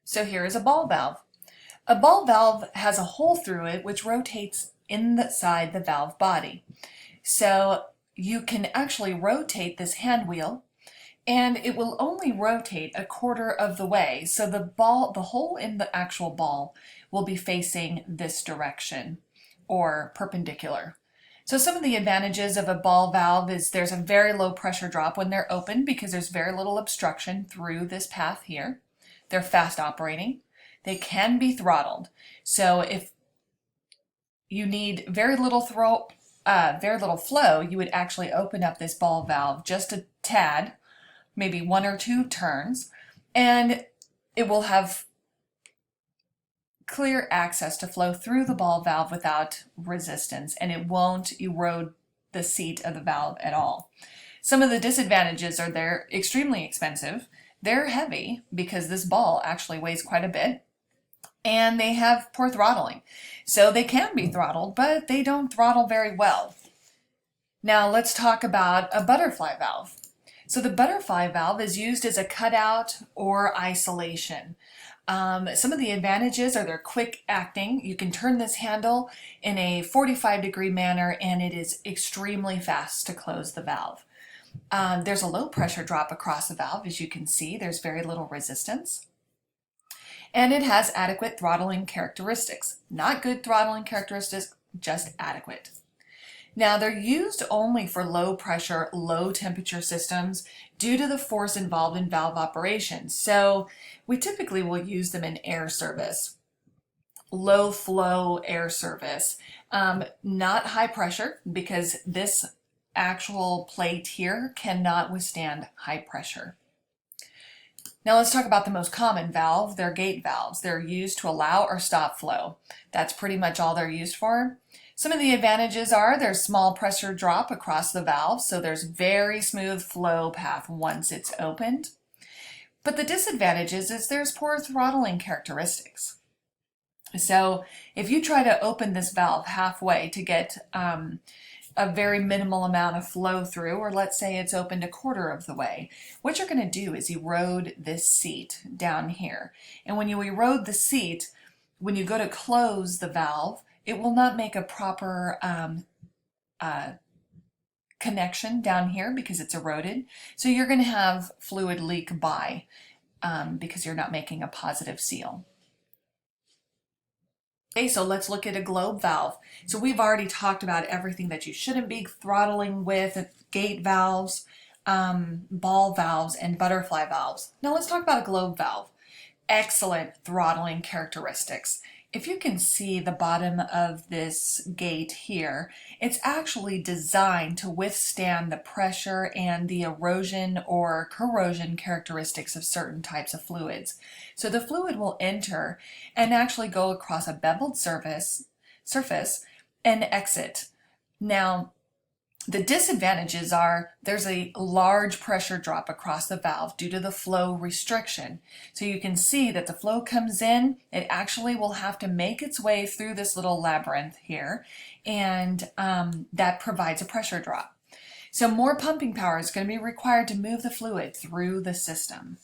So here is a ball valve. A ball valve has a hole through it which rotates inside the valve body. So you can actually rotate this hand wheel and it will only rotate a quarter of the way. So the hole in the actual ball will be facing this direction or perpendicular. So some of the advantages of a ball valve is there's a very low pressure drop when they're open because there's very little obstruction through this path here. They're fast operating. They can be throttled. So if you need very little flow, you would actually open up this ball valve just a tad, maybe 1 or 2 turns, and it will have clear access to flow through the ball valve without resistance, and it won't erode the seat of the valve at all. Some of the disadvantages are they're extremely expensive, they're heavy because this ball actually weighs quite a bit, and they have poor throttling. So they can be throttled, but they don't throttle very well. Now let's talk about a butterfly valve. So the butterfly valve is used as a cutout or isolation. Some of the advantages are they're quick acting. You can turn this handle in a 45-degree manner and it is extremely fast to close the valve. There's a low pressure drop across the valve. As you can see, there's very little resistance. And it has adequate throttling characteristics. Not good throttling characteristics, just adequate. Now they're used only for low pressure, low temperature systems due to the force involved in valve operation. So we typically will use them in air service, low flow air service, not high pressure because this actual plate here cannot withstand high pressure. Now let's talk about the most common valve. They're gate valves. They're used to allow or stop flow. That's pretty much all they're used for. Some of the advantages are there's small pressure drop across the valve, so there's very smooth flow path once it's opened. But the disadvantages is there's poor throttling characteristics. So if you try to open this valve halfway to get a very minimal amount of flow through, or let's say it's opened a quarter of the way, what you're going to do is erode this seat down here. And when you erode the seat, when you go to close the valve, it will not make a proper connection down here because it's eroded. So you're going to have fluid leak by because you're not making a positive seal. Okay, so let's look at a globe valve. So we've already talked about everything that you shouldn't be throttling with: gate valves, ball valves, and butterfly valves. Now let's talk about a globe valve. Excellent throttling characteristics. If you can see the bottom of this gate here, it's actually designed to withstand the pressure and the erosion or corrosion characteristics of certain types of fluids. So the fluid will enter and actually go across a beveled surface and exit. Now, the disadvantages are there's a large pressure drop across the valve due to the flow restriction. So you can see that the flow comes in, it actually will have to make its way through this little labyrinth here, and that provides a pressure drop. So more pumping power is going to be required to move the fluid through the system.